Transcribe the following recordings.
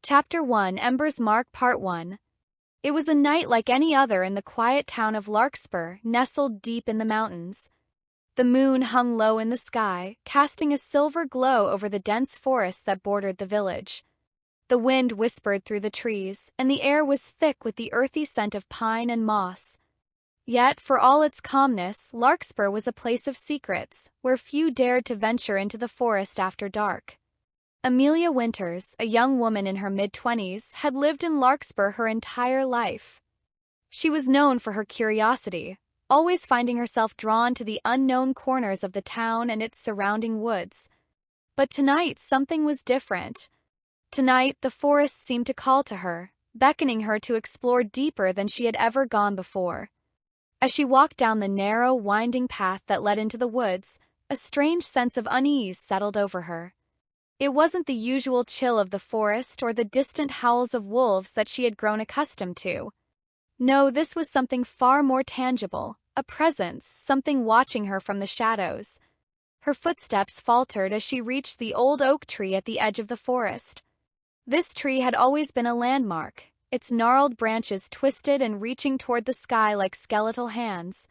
Chapter 1, Ember's Mark Part 1. It was a night like any other in the quiet town of Larkspur, nestled deep in the mountains. The moon hung low in the sky, casting a silver glow over the dense forest that bordered the village. The wind whispered through the trees, and the air was thick with the earthy scent of pine and moss. Yet, for all its calmness, Larkspur was a place of secrets, where few dared to venture into the forest after dark. Amelia Winters, a young woman in her mid-20s, had lived in Larkspur her entire life. She was known for her curiosity, always finding herself drawn to the unknown corners of the town and its surrounding woods. But tonight something was different. Tonight the forest seemed to call to her, beckoning her to explore deeper than she had ever gone before. As she walked down the narrow, winding path that led into the woods, a strange sense of unease settled over her. It wasn't the usual chill of the forest or the distant howls of wolves that she had grown accustomed to. No, this was something far more tangible, a presence, something watching her from the shadows. Her footsteps faltered as she reached the old oak tree at the edge of the forest. This tree had always been a landmark, its gnarled branches twisted and reaching toward the sky like skeletal hands.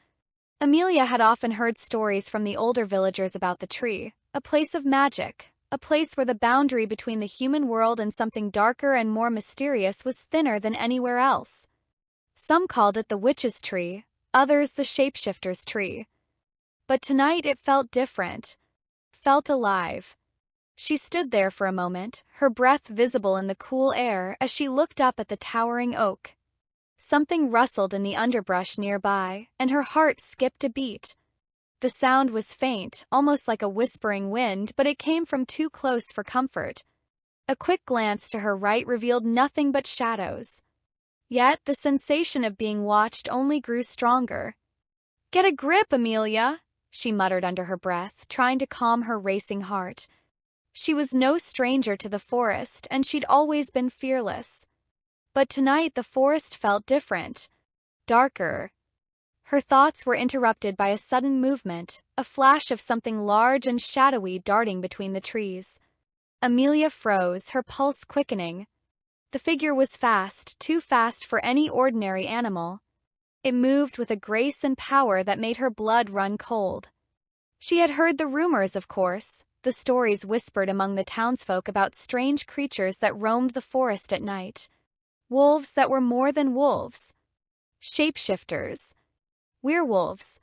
Amelia had often heard stories from the older villagers about the tree, a place of magic, a place where the boundary between the human world and something darker and more mysterious was thinner than anywhere else. Some called it the witch's tree, others the shapeshifters' tree. But tonight it felt different, felt alive. She stood there for a moment, her breath visible in the cool air as she looked up at the towering oak. Something rustled in the underbrush nearby, and her heart skipped a beat. The sound was faint, almost like a whispering wind, but it came from too close for comfort. A quick glance to her right revealed nothing but shadows. Yet the sensation of being watched only grew stronger. "Get a grip, Amelia," she muttered under her breath, trying to calm her racing heart. She was no stranger to the forest, and she'd always been fearless. But tonight the forest felt different, darker. Her thoughts were interrupted by a sudden movement, a flash of something large and shadowy darting between the trees. Amelia froze, her pulse quickening. The figure was fast, too fast for any ordinary animal. It moved with a grace and power that made her blood run cold. She had heard the rumors, of course, the stories whispered among the townsfolk about strange creatures that roamed the forest at night. Wolves that were more than wolves. Shapeshifters. Werewolves.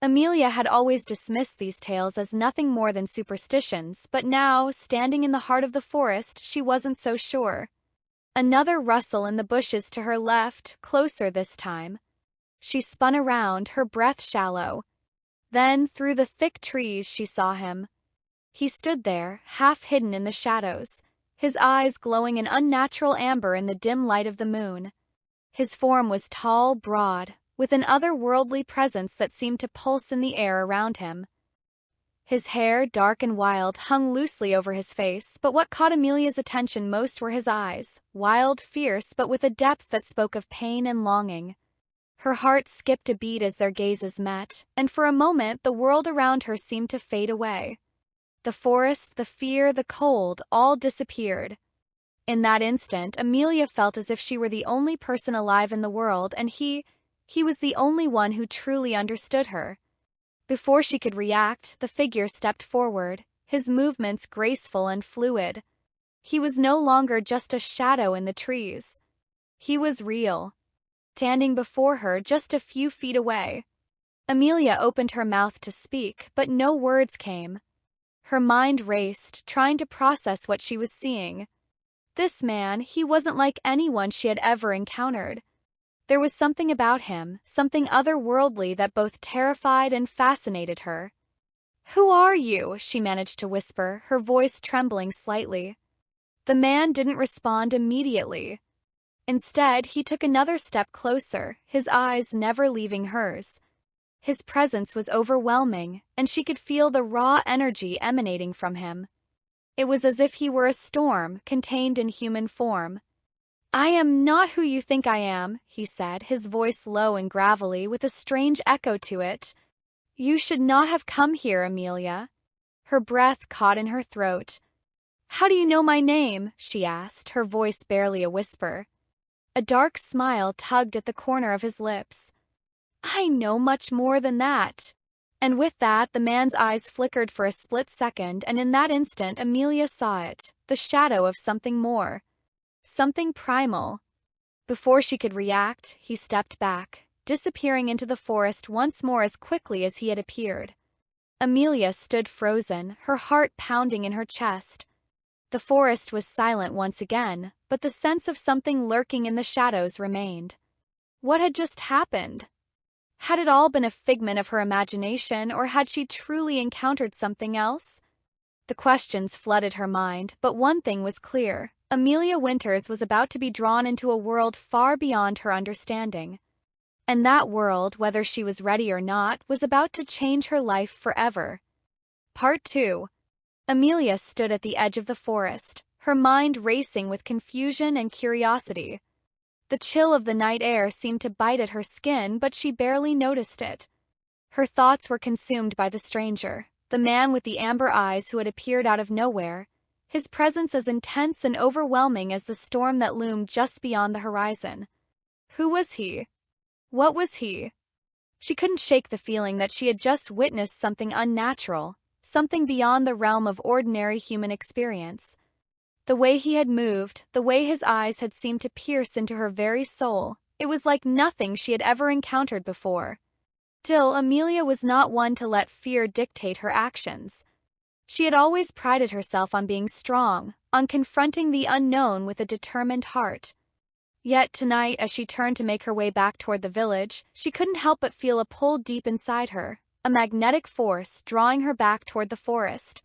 Amelia had always dismissed these tales as nothing more than superstitions, but now, standing in the heart of the forest, she wasn't so sure. Another rustle in the bushes to her left, closer this time. She spun around, her breath shallow. Then, through the thick trees, she saw him. He stood there, half hidden in the shadows, his eyes glowing an unnatural amber in the dim light of the moon. His form was tall, broad, with an otherworldly presence that seemed to pulse in the air around him. His hair, dark and wild, hung loosely over his face, but what caught Amelia's attention most were his eyes, wild, fierce, but with a depth that spoke of pain and longing. Her heart skipped a beat as their gazes met, and for a moment the world around her seemed to fade away. The forest, the fear, the cold, all disappeared. In that instant, Amelia felt as if she were the only person alive in the world, and he was the only one who truly understood her. Before she could react, the figure stepped forward, his movements graceful and fluid. He was no longer just a shadow in the trees. He was real, standing before her just a few feet away. Amelia opened her mouth to speak, but no words came. Her mind raced, trying to process what she was seeing. This man, he wasn't like anyone she had ever encountered. There was something about him, something otherworldly that both terrified and fascinated her. "Who are you?" she managed to whisper, her voice trembling slightly. The man didn't respond immediately. Instead, he took another step closer, his eyes never leaving hers. His presence was overwhelming, and she could feel the raw energy emanating from him. It was as if he were a storm, contained in human form. "I am not who you think I am," he said, his voice low and gravelly, with a strange echo to it. "You should not have come here, Amelia." Her breath caught in her throat. "How do you know my name?" she asked, her voice barely a whisper. A dark smile tugged at the corner of his lips. "I know much more than that." And with that, the man's eyes flickered for a split second, and in that instant Amelia saw it, the shadow of something more. Something primal. Before she could react, he stepped back, disappearing into the forest once more as quickly as he had appeared. Amelia stood frozen, her heart pounding in her chest. The forest was silent once again, but the sense of something lurking in the shadows remained. What had just happened? Had it all been a figment of her imagination, or had she truly encountered something else? The questions flooded her mind, but one thing was clear. Amelia Winters was about to be drawn into a world far beyond her understanding. And that world, whether she was ready or not, was about to change her life forever. Part 2. Amelia stood at the edge of the forest, her mind racing with confusion and curiosity. The chill of the night air seemed to bite at her skin, but she barely noticed it. Her thoughts were consumed by the stranger, the man with the amber eyes who had appeared out of nowhere, his presence as intense and overwhelming as the storm that loomed just beyond the horizon. Who was he? What was he? She couldn't shake the feeling that she had just witnessed something unnatural, something beyond the realm of ordinary human experience. The way he had moved, the way his eyes had seemed to pierce into her very soul, it was like nothing she had ever encountered before. Still, Amelia was not one to let fear dictate her actions. She had always prided herself on being strong, on confronting the unknown with a determined heart. Yet tonight, as she turned to make her way back toward the village, she couldn't help but feel a pull deep inside her, a magnetic force drawing her back toward the forest.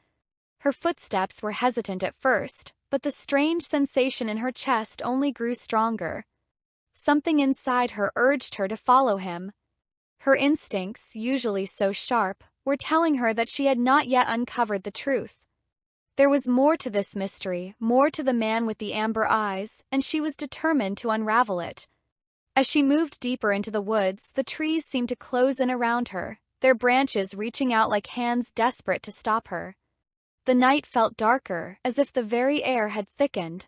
Her footsteps were hesitant at first, but the strange sensation in her chest only grew stronger. Something inside her urged her to follow him. Her instincts, usually so sharp, were telling her that she had not yet uncovered the truth. There was more to this mystery, more to the man with the amber eyes, and she was determined to unravel it. As she moved deeper into the woods, the trees seemed to close in around her, their branches reaching out like hands desperate to stop her. The night felt darker, as if the very air had thickened.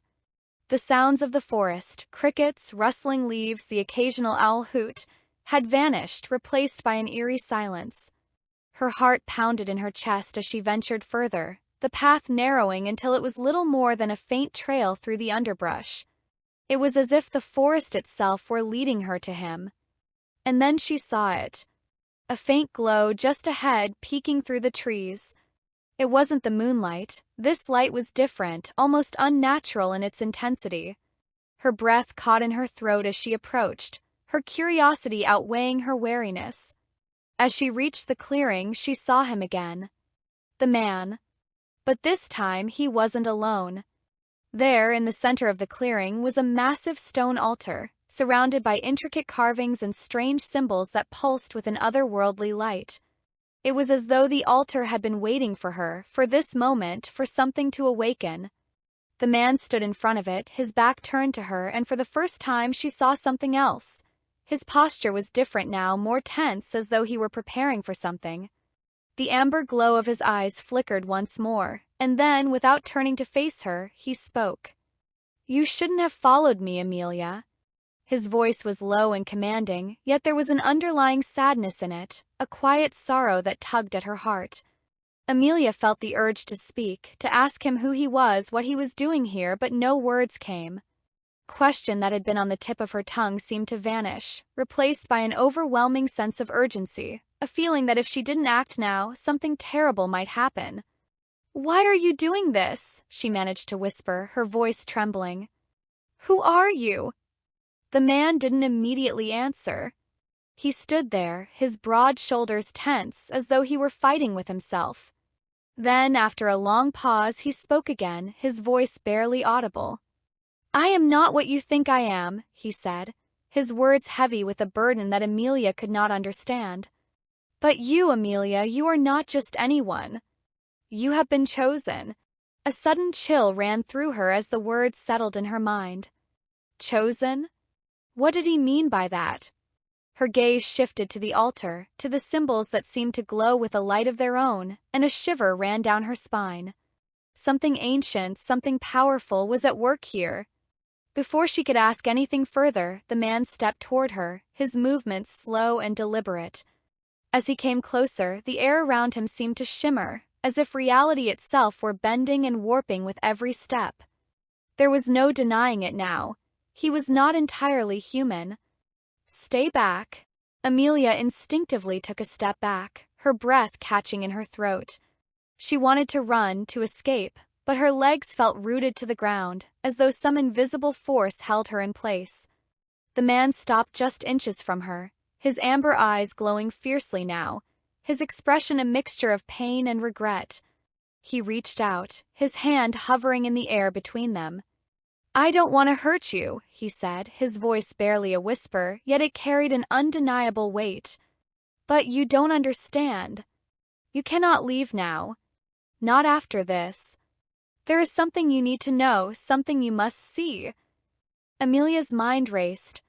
The sounds of the forest, crickets, rustling leaves, the occasional owl hoot, had vanished, replaced by an eerie silence. Her heart pounded in her chest as she ventured further, the path narrowing until it was little more than a faint trail through the underbrush. It was as if the forest itself were leading her to him. And then she saw it. A faint glow just ahead, peeking through the trees. It wasn't the moonlight. This light was different, almost unnatural in its intensity. Her breath caught in her throat as she approached, her curiosity outweighing her wariness. As she reached the clearing, she saw him again. The man. But this time, he wasn't alone. There, in the center of the clearing, was a massive stone altar, surrounded by intricate carvings and strange symbols that pulsed with an otherworldly light. It was as though the altar had been waiting for her, for this moment, for something to awaken. The man stood in front of it, his back turned to her, and for the first time she saw something else. His posture was different now, more tense, as though he were preparing for something. The amber glow of his eyes flickered once more, and then, without turning to face her, he spoke. "You shouldn't have followed me, Amelia." His voice was low and commanding, yet there was an underlying sadness in it, a quiet sorrow that tugged at her heart. Amelia felt the urge to speak, to ask him who he was, what he was doing here, but no words came. Question that had been on the tip of her tongue seemed to vanish, replaced by an overwhelming sense of urgency, a feeling that if she didn't act now, something terrible might happen. "Why are you doing this?" she managed to whisper, her voice trembling. "Who are you?" The man didn't immediately answer. He stood there, his broad shoulders tense, as though he were fighting with himself. Then, after a long pause, he spoke again, his voice barely audible. "I am not what you think I am," he said, his words heavy with a burden that Amelia could not understand. "But you, Amelia, you are not just anyone. You have been chosen." A sudden chill ran through her as the words settled in her mind. Chosen? What did he mean by that? Her gaze shifted to the altar, to the symbols that seemed to glow with a light of their own, and a shiver ran down her spine. Something ancient, something powerful was at work here. Before she could ask anything further, the man stepped toward her, his movements slow and deliberate. As he came closer, the air around him seemed to shimmer, as if reality itself were bending and warping with every step. There was no denying it now. He was not entirely human. "Stay back." Amelia instinctively took a step back, her breath catching in her throat. She wanted to run, to escape, but her legs felt rooted to the ground, as though some invisible force held her in place. The man stopped just inches from her, his amber eyes glowing fiercely now, his expression a mixture of pain and regret. He reached out, his hand hovering in the air between them. "I don't want to hurt you," he said, his voice barely a whisper, yet it carried an undeniable weight. "But you don't understand. You cannot leave now. Not after this. There is something you need to know, something you must see." Amelia's mind raced.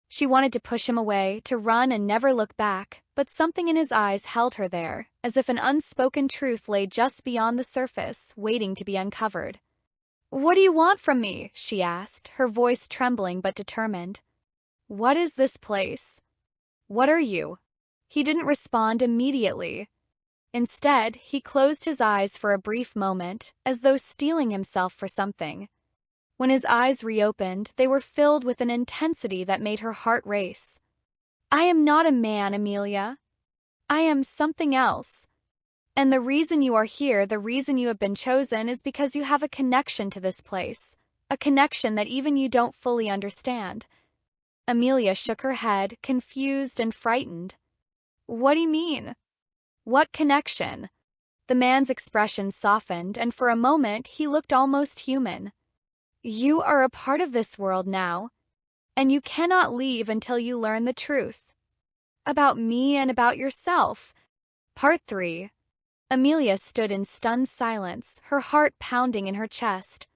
She wanted to push him away, to run and never look back, but something in his eyes held her there, as if an unspoken truth lay just beyond the surface, waiting to be uncovered. "What do you want from me?" she asked, her voice trembling but determined. "What is this place? What are you?" He didn't respond immediately. Instead, he closed his eyes for a brief moment, as though steeling himself for something. When his eyes reopened, they were filled with an intensity that made her heart race. "I am not a man, Amelia. I am something else. And the reason you are here, the reason you have been chosen, is because you have a connection to this place, a connection that even you don't fully understand." Amelia shook her head, confused and frightened. "What do you mean? What connection?" The man's expression softened, and for a moment he looked almost human. "You are a part of this world now, and you cannot leave until you learn the truth. About me and about yourself." Part 3. Amelia stood in stunned silence, her heart pounding in her chest.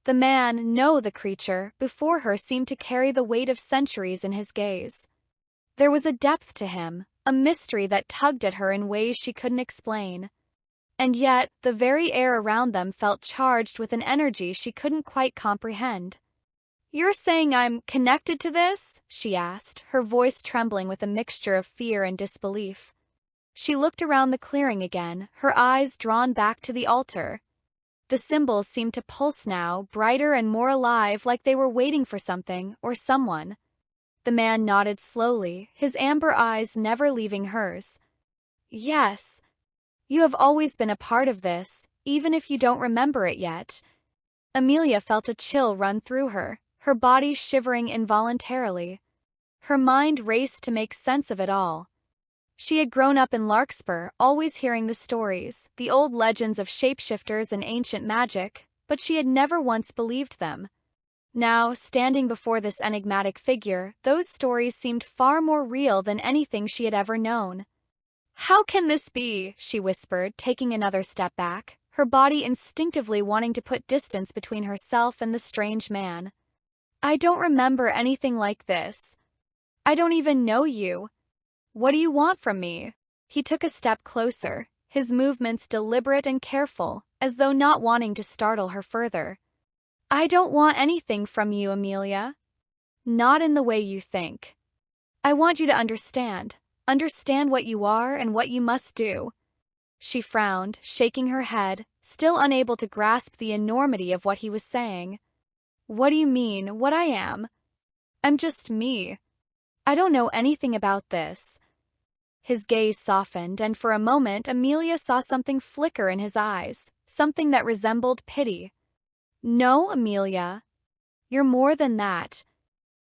The man, no, the creature, before her seemed to carry the weight of centuries in his gaze. There was a depth to him, a mystery that tugged at her in ways she couldn't explain. And yet, the very air around them felt charged with an energy she couldn't quite comprehend. "You're saying I'm connected to this?" she asked, her voice trembling with a mixture of fear and disbelief. She looked around the clearing again, her eyes drawn back to the altar. The symbols seemed to pulse now, brighter and more alive, like they were waiting for something or someone. The man nodded slowly, his amber eyes never leaving hers. "Yes. You have always been a part of this, even if you don't remember it yet." Amelia felt a chill run through her, her body shivering involuntarily. Her mind raced to make sense of it all. She had grown up in Larkspur, always hearing the stories, the old legends of shapeshifters and ancient magic, but she had never once believed them. Now, standing before this enigmatic figure, those stories seemed far more real than anything she had ever known. "How can this be?" she whispered, taking another step back, her body instinctively wanting to put distance between herself and the strange man. "I don't remember anything like this. I don't even know you. What do you want from me?" He took a step closer, his movements deliberate and careful, as though not wanting to startle her further. "I don't want anything from you, Amelia. Not in the way you think. I want you to understand what you are and what you must do." She frowned, shaking her head, still unable to grasp the enormity of what he was saying. "What do you mean, what I am? I'm just me. I don't know anything about this." His gaze softened, and for a moment Amelia saw something flicker in his eyes, something that resembled pity. "No, Amelia. You're more than that.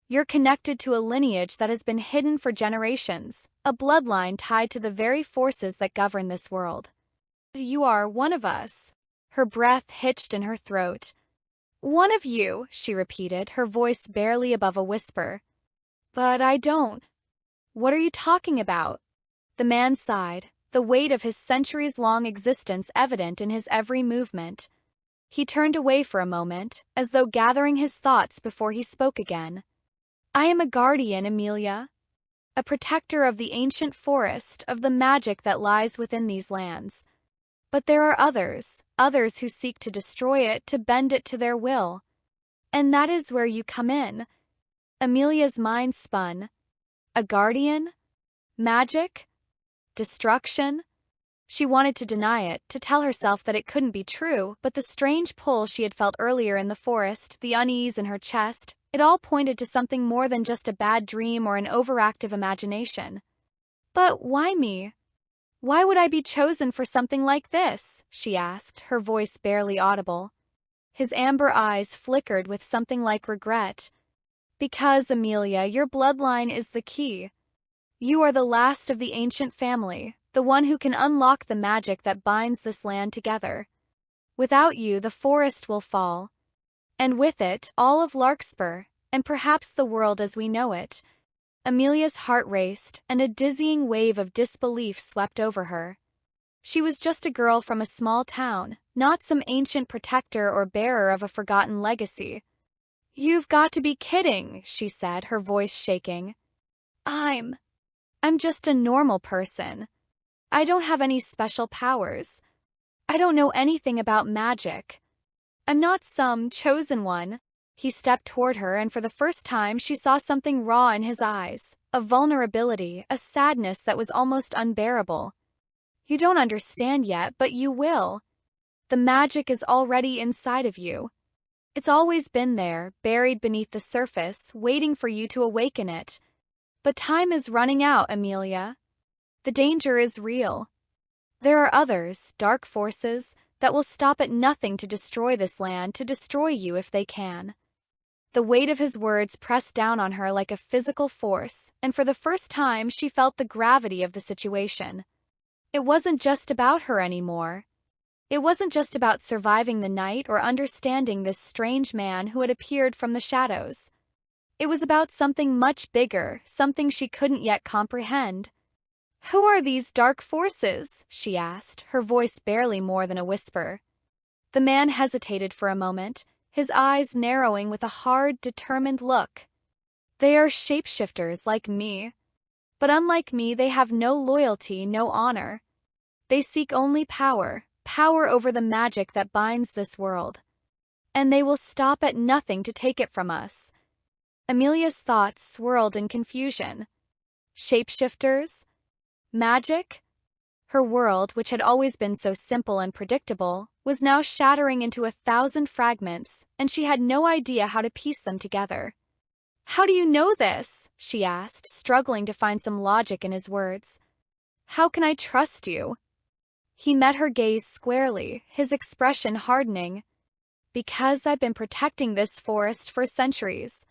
You're connected to a lineage that has been hidden for generations, a bloodline tied to the very forces that govern this world. You are one of us." Her breath hitched in her throat. "One of you," she repeated, her voice barely above a whisper. "But I don't. What are you talking about?" The man sighed, the weight of his centuries-long existence evident in his every movement. He turned away for a moment, as though gathering his thoughts before he spoke again. "I am a guardian, Amelia. A protector of the ancient forest, of the magic that lies within these lands. But there are others who seek to destroy it, to bend it to their will. And that is where you come in. Amelia's mind spun. A guardian? Magic? Destruction? She wanted to deny it, to tell herself that it couldn't be true, but the strange pull she had felt earlier in the forest, the unease in her chest, it all pointed to something more than just a bad dream or an overactive imagination. But why me? Why would I be chosen for something like this? She asked, her voice barely audible. His amber eyes flickered with something like regret. Because, Amelia, your bloodline is the key. You are the last of the ancient family, the one who can unlock the magic that binds this land together. Without you, the forest will fall. And with it, all of Larkspur, and perhaps the world as we know it. Amelia's heart raced, and a dizzying wave of disbelief swept over her. She was just a girl from a small town, not some ancient protector or bearer of a forgotten legacy. "You've got to be kidding," she said, her voice shaking. I'm just a normal person. I don't have any special powers. I don't know anything about magic. I'm not some chosen one." He stepped toward her, and for the first time she saw something raw in his eyes, a vulnerability, a sadness that was almost unbearable. "You don't understand yet, but you will. The magic is already inside of you. It's always been there, buried beneath the surface, waiting for you to awaken it. But time is running out, Amelia. The danger is real. There are others, dark forces, that will stop at nothing to destroy this land, to destroy you if they can." The weight of his words pressed down on her like a physical force, and for the first time she felt the gravity of the situation. It wasn't just about her anymore. It wasn't just about surviving the night or understanding this strange man who had appeared from the shadows. It was about something much bigger, something she couldn't yet comprehend. "Who are these dark forces?" she asked, her voice barely more than a whisper. The man hesitated for a moment, his eyes narrowing with a hard, determined look. "They are shapeshifters like me. But unlike me, they have no loyalty, no honor. They seek only power over the magic that binds this world. And they will stop at nothing to take it from us." Amelia's thoughts swirled in confusion. Shapeshifters? Magic? Her world, which had always been so simple and predictable, was now shattering into 1,000 fragments, and she had no idea how to piece them together. "How do you know this?" she asked, struggling to find some logic in his words. "How can I trust you?" He met her gaze squarely, his expression hardening. "Because I've been protecting this forest for centuries.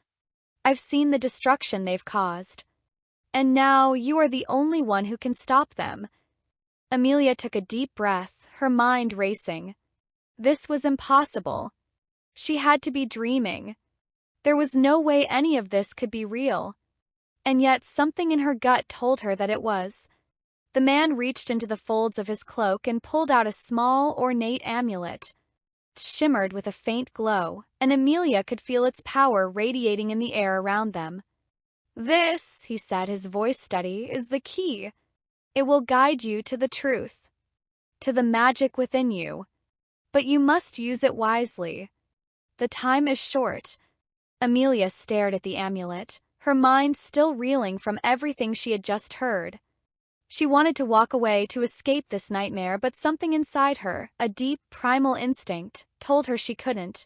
I've seen the destruction they've caused. And now you are the only one who can stop them." Amelia took a deep breath, her mind racing. This was impossible. She had to be dreaming. There was no way any of this could be real. And yet something in her gut told her that it was. The man reached into the folds of his cloak and pulled out a small, ornate amulet. It shimmered with a faint glow, and Amelia could feel its power radiating in the air around them. "This," he said, his voice steady, "is the key. It will guide you to the truth, to the magic within you. But you must use it wisely. The time is short." Amelia stared at the amulet, her mind still reeling from everything she had just heard. She wanted to walk away to escape this nightmare, but something inside her, a deep, primal instinct, told her she couldn't.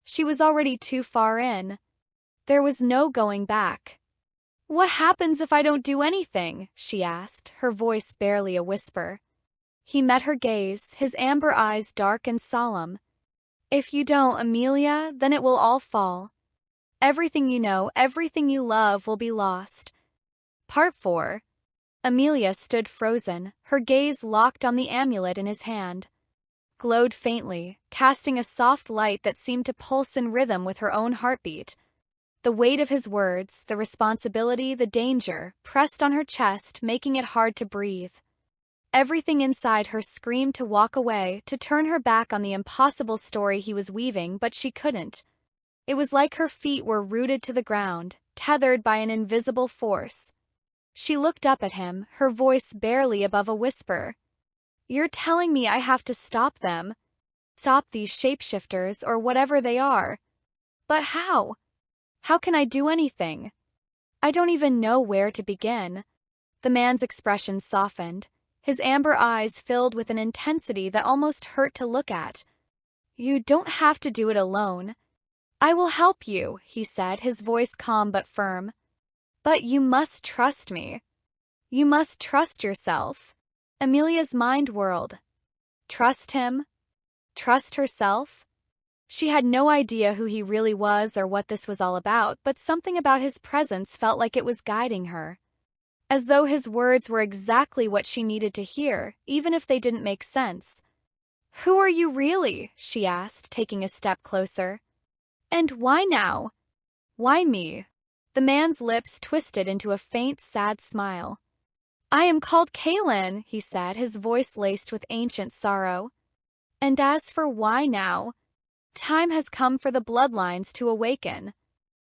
She was already too far in. There was no going back. "What happens if I don't do anything?" she asked, her voice barely a whisper. He met her gaze, his amber eyes dark and solemn. "If you don't, Amelia, then it will all fall. Everything you know, everything you love will be lost." Part 4. Amelia stood frozen, her gaze locked on the amulet in his hand. Glowed faintly, casting a soft light that seemed to pulse in rhythm with her own heartbeat. The weight of his words, the responsibility, the danger, pressed on her chest, making it hard to breathe. Everything inside her screamed to walk away, to turn her back on the impossible story he was weaving, but she couldn't. It was like her feet were rooted to the ground, tethered by an invisible force. She looked up at him, her voice barely above a whisper. You're telling me I have to stop them? Stop these shapeshifters or whatever they are. But how? How can I do anything? I don't even know where to begin. The man's expression softened. His amber eyes filled with an intensity that almost hurt to look at. You don't have to do it alone. I will help you, he said, his voice calm but firm. But you must trust me. You must trust yourself. Amelia's mind whirled. Trust him? Trust herself? She had no idea who he really was or what this was all about, but something about his presence felt like it was guiding her. As though his words were exactly what she needed to hear, even if they didn't make sense. Who are you really? She asked, taking a step closer. And why now? Why me? The man's lips twisted into a faint, sad smile. I am called Kaelen, he said, his voice laced with ancient sorrow. And as for why now, time has come for the bloodlines to awaken.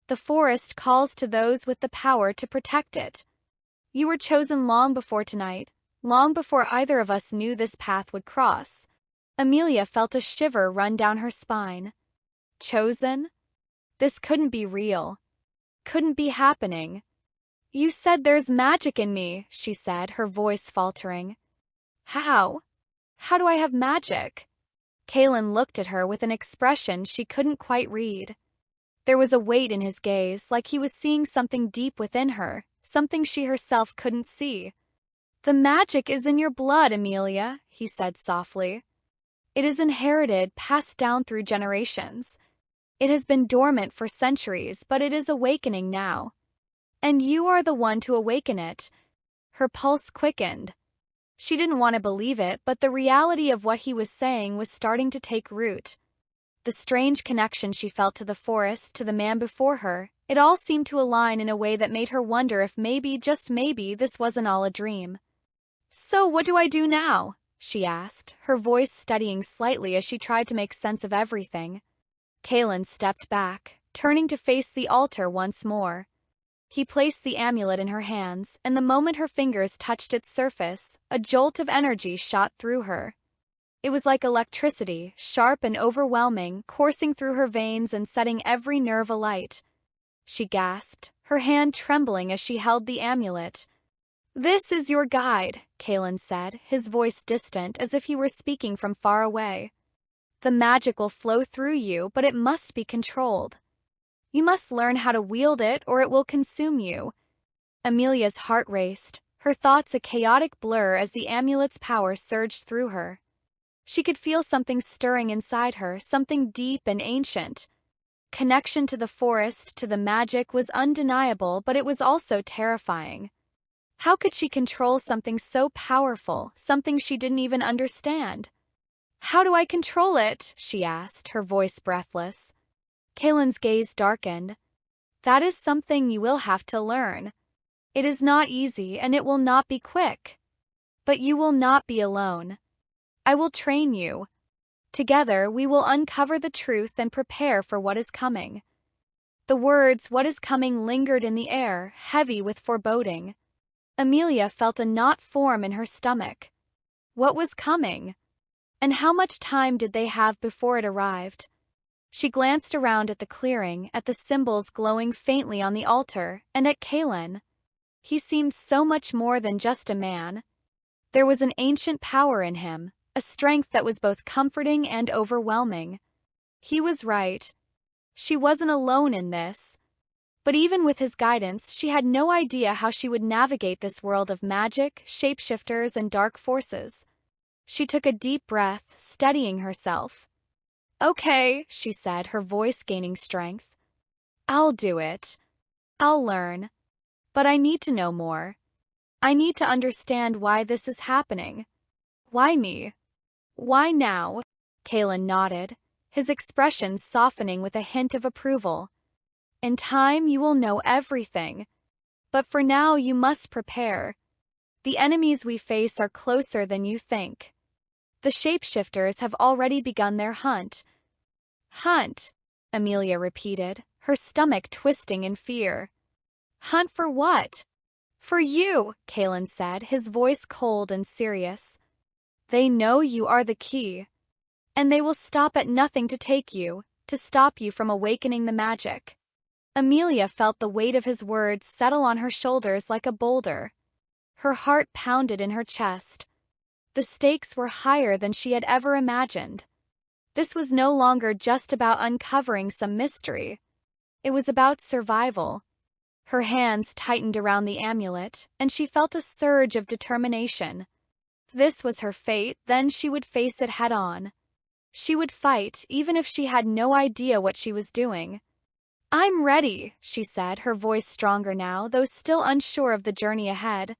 The forest calls to those with the power to protect it. You were chosen long before tonight, long before either of us knew this path would cross. Amelia felt a shiver run down her spine. Chosen? This couldn't be real. Couldn't be happening. You said there's magic in me, she said, her voice faltering. How? How do I have magic? Kaelen looked at her with an expression she couldn't quite read. There was a weight in his gaze, like he was seeing something deep within her, something she herself couldn't see. The magic is in your blood, Amelia, he said softly. It is inherited, passed down through generations. It has been dormant for centuries, but it is awakening now. And you are the one to awaken it. Her pulse quickened. She didn't want to believe it, but the reality of what he was saying was starting to take root. The strange connection she felt to the forest, to the man before her, it all seemed to align in a way that made her wonder if maybe, just maybe, this wasn't all a dream. So what do I do now? She asked, her voice steadying slightly as she tried to make sense of everything. Kaelen stepped back, turning to face the altar once more. He placed the amulet in her hands, and the moment her fingers touched its surface, a jolt of energy shot through her. It was like electricity, sharp and overwhelming, coursing through her veins and setting every nerve alight. She gasped, her hand trembling as she held the amulet. This is your guide, Kaelen said, his voice distant as if he were speaking from far away. The magic will flow through you, but it must be controlled. You must learn how to wield it or it will consume you. Amelia's heart raced, her thoughts a chaotic blur as the amulet's power surged through her. She could feel something stirring inside her, something deep and ancient. Connection to the forest, to the magic was undeniable, but it was also terrifying. How could she control something so powerful, something she didn't even understand? How do I control it? She asked, her voice breathless. Kaelen's gaze darkened. That is something you will have to learn. It is not easy and it will not be quick. But you will not be alone. I will train you. Together we will uncover the truth and prepare for what is coming. The words "what is coming" lingered in the air, heavy with foreboding. Amelia felt a knot form in her stomach. What was coming? And how much time did they have before it arrived? She glanced around at the clearing, at the symbols glowing faintly on the altar, and at Kaelen. He seemed so much more than just a man. There was an ancient power in him, a strength that was both comforting and overwhelming. He was right. She wasn't alone in this. But even with his guidance, she had no idea how she would navigate this world of magic, shapeshifters, and dark forces. She took a deep breath, steadying herself. Okay, she said, her voice gaining strength. I'll do it. I'll learn. But I need to know more. I need to understand why this is happening. Why me? Why now? Kaelen nodded, his expression softening with a hint of approval. In time, you will know everything. But for now, you must prepare. The enemies we face are closer than you think. The shapeshifters have already begun their hunt. Hunt, Amelia repeated, her stomach twisting in fear. Hunt for what? For you, Kaelen said, his voice cold and serious. They know you are the key, and they will stop at nothing to take you, to stop you from awakening the magic. Amelia felt the weight of his words settle on her shoulders like a boulder. Her heart pounded in her chest. The stakes were higher than she had ever imagined. This was no longer just about uncovering some mystery. It was about survival. Her hands tightened around the amulet, and she felt a surge of determination. This was her fate, then she would face it head-on. She would fight, even if she had no idea what she was doing. "I'm ready," she said, her voice stronger now, though still unsure of the journey ahead.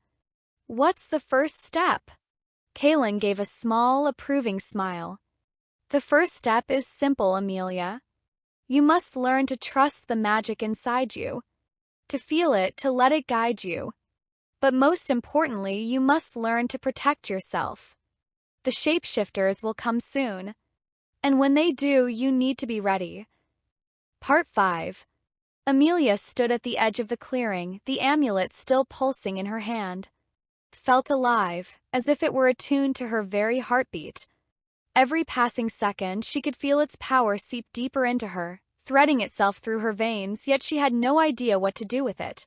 "What's the first step?" Kaelen gave a small, approving smile. "The first step is simple, Amelia. You must learn to trust the magic inside you, to feel it, to let it guide you. But most importantly, you must learn to protect yourself. The shapeshifters will come soon, and when they do, you need to be ready." Part 5. Amelia stood at the edge of the clearing, the amulet still pulsing in her hand. Felt alive, as if it were attuned to her very heartbeat. Every passing second, she could feel its power seep deeper into her, threading itself through her veins, yet she had no idea what to do with it.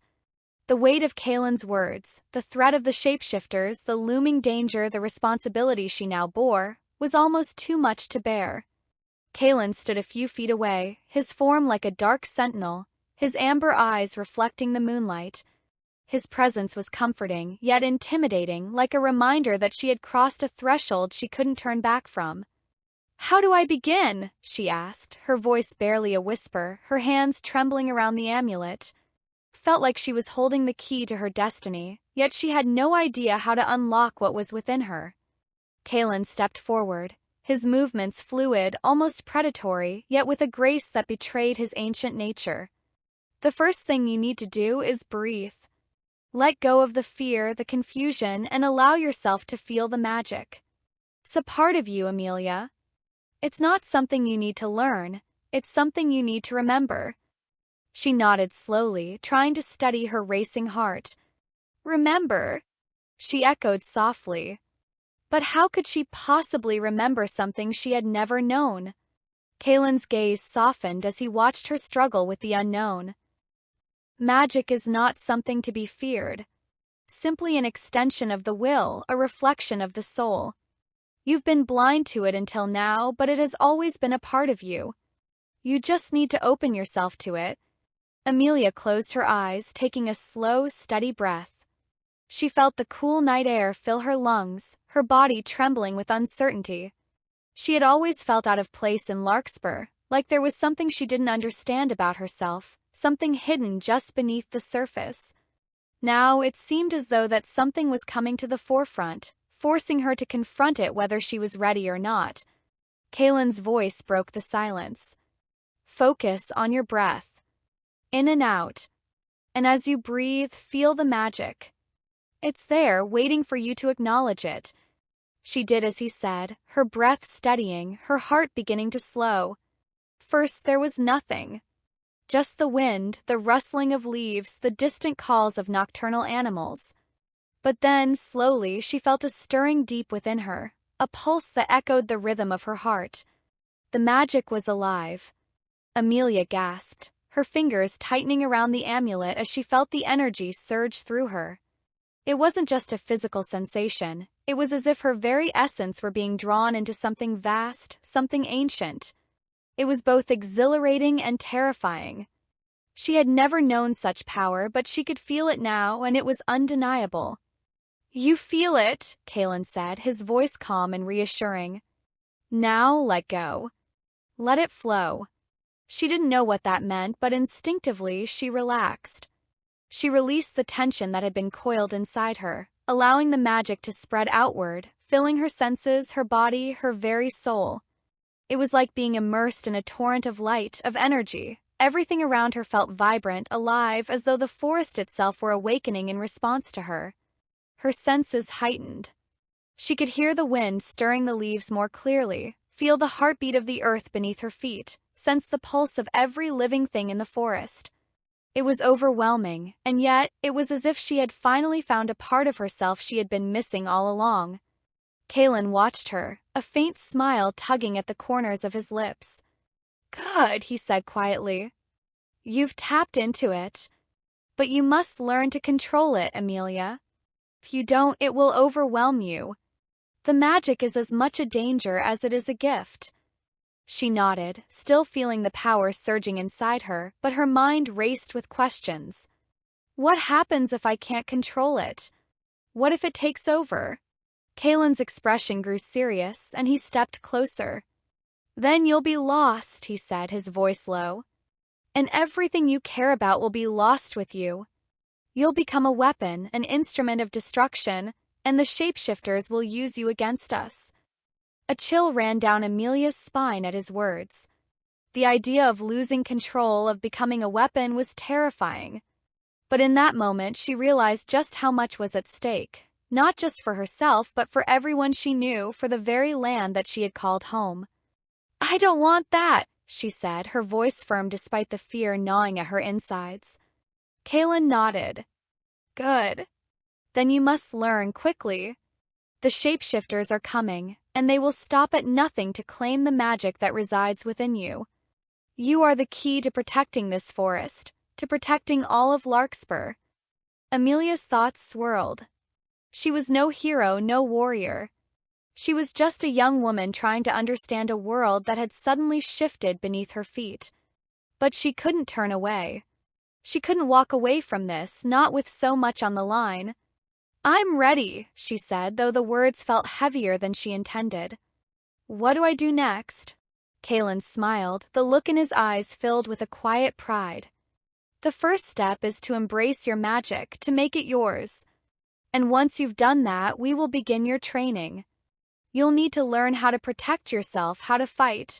The weight of Kaelen's words, the threat of the shapeshifters, the looming danger, the responsibility she now bore, was almost too much to bear. Kaelen stood a few feet away, his form like a dark sentinel, his amber eyes reflecting the moonlight. His presence was comforting, yet intimidating, like a reminder that she had crossed a threshold she couldn't turn back from. "How do I begin?" she asked, her voice barely a whisper, her hands trembling around the amulet. Felt like she was holding the key to her destiny, yet she had no idea how to unlock what was within her. Kaelen stepped forward, his movements fluid, almost predatory, yet with a grace that betrayed his ancient nature. "The first thing you need to do is breathe. Let go of the fear, the confusion, and allow yourself to feel the magic. It's a part of you, Amelia. It's not something you need to learn, it's something you need to remember." She nodded slowly, trying to steady her racing heart. "Remember?" she echoed softly. But how could she possibly remember something she had never known? Kaelen's gaze softened as he watched her struggle with the unknown. Magic is not something to be feared. Simply an extension of the will, a reflection of the soul. You've been blind to it until now, but it has always been a part of you. You just need to open yourself to it. Amelia closed her eyes, taking a slow, steady breath. She felt the cool night air fill her lungs, her body trembling with uncertainty. She had always felt out of place in Larkspur, like there was something she didn't understand about herself, something hidden just beneath the surface. Now it seemed as though that something was coming to the forefront, forcing her to confront it whether she was ready or not. Kaelen's voice broke the silence. "Focus on your breath. In and out. And as you breathe, feel the magic. It's there, waiting for you to acknowledge it." She did as he said, her breath steadying, her heart beginning to slow. First there was nothing. Just the wind, the rustling of leaves, the distant calls of nocturnal animals. But then, slowly, she felt a stirring deep within her, a pulse that echoed the rhythm of her heart. The magic was alive. Amelia gasped, her fingers tightening around the amulet as she felt the energy surge through her. It wasn't just a physical sensation, it was as if her very essence were being drawn into something vast, something ancient. It was both exhilarating and terrifying. She had never known such power, but she could feel it now, and it was undeniable. "You feel it," Kaelen said, his voice calm and reassuring. "Now let go. Let it flow." She didn't know what that meant, but instinctively she relaxed. She released the tension that had been coiled inside her, allowing the magic to spread outward, filling her senses, her body, her very soul. It was like being immersed in a torrent of light, of energy. Everything around her felt vibrant, alive, as though the forest itself were awakening in response to her. Her senses heightened. She could hear the wind stirring the leaves more clearly, feel the heartbeat of the earth beneath her feet, sense the pulse of every living thing in the forest. It was overwhelming, and yet it was as if she had finally found a part of herself she had been missing all along. Kaelen watched her, a faint smile tugging at the corners of his lips. Good, he said quietly. You've tapped into it. But you must learn to control it, Amelia. If you don't, it will overwhelm you. The magic is as much a danger as it is a gift. She nodded, still feeling the power surging inside her, but her mind raced with questions. What happens if I can't control it? What if it takes over? Kaelen's expression grew serious, and he stepped closer. Then you'll be lost, he said, his voice low. And everything you care about will be lost with you. You'll become a weapon, an instrument of destruction, and the shapeshifters will use you against us. A chill ran down Amelia's spine at his words. The idea of losing control, of becoming a weapon, was terrifying. But in that moment, she realized just how much was at stake. Not just for herself, but for everyone she knew, for the very land that she had called home. I don't want that, she said, her voice firm despite the fear gnawing at her insides. Kaelen nodded. Good. Then you must learn quickly. The shapeshifters are coming, and they will stop at nothing to claim the magic that resides within you. You are the key to protecting this forest, to protecting all of Larkspur. Amelia's thoughts swirled. She was no hero, no warrior. She was just a young woman trying to understand a world that had suddenly shifted beneath her feet. But she couldn't turn away. She couldn't walk away from this, not with so much on the line. I'm ready, she said, though the words felt heavier than she intended. What do I do next? Kaelen smiled, the look in his eyes filled with a quiet pride. The first step is to embrace your magic, to make it yours. And once you've done that, we will begin your training. You'll need to learn how to protect yourself, how to fight.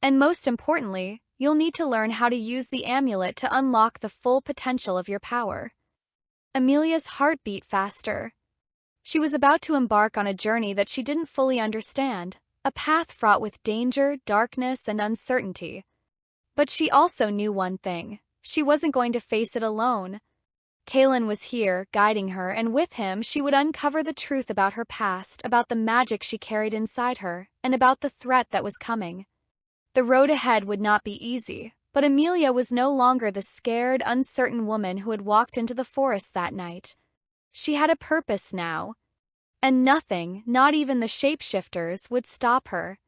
And most importantly, you'll need to learn how to use the amulet to unlock the full potential of your power. Amelia's heart beat faster. She was about to embark on a journey that she didn't fully understand, a path fraught with danger, darkness, and uncertainty. But she also knew one thing. She wasn't going to face it alone. Kaelen was here, guiding her, and with him she would uncover the truth about her past, about the magic she carried inside her, and about the threat that was coming. The road ahead would not be easy, but Amelia was no longer the scared, uncertain woman who had walked into the forest that night. She had a purpose now, and nothing, not even the shapeshifters, would stop her.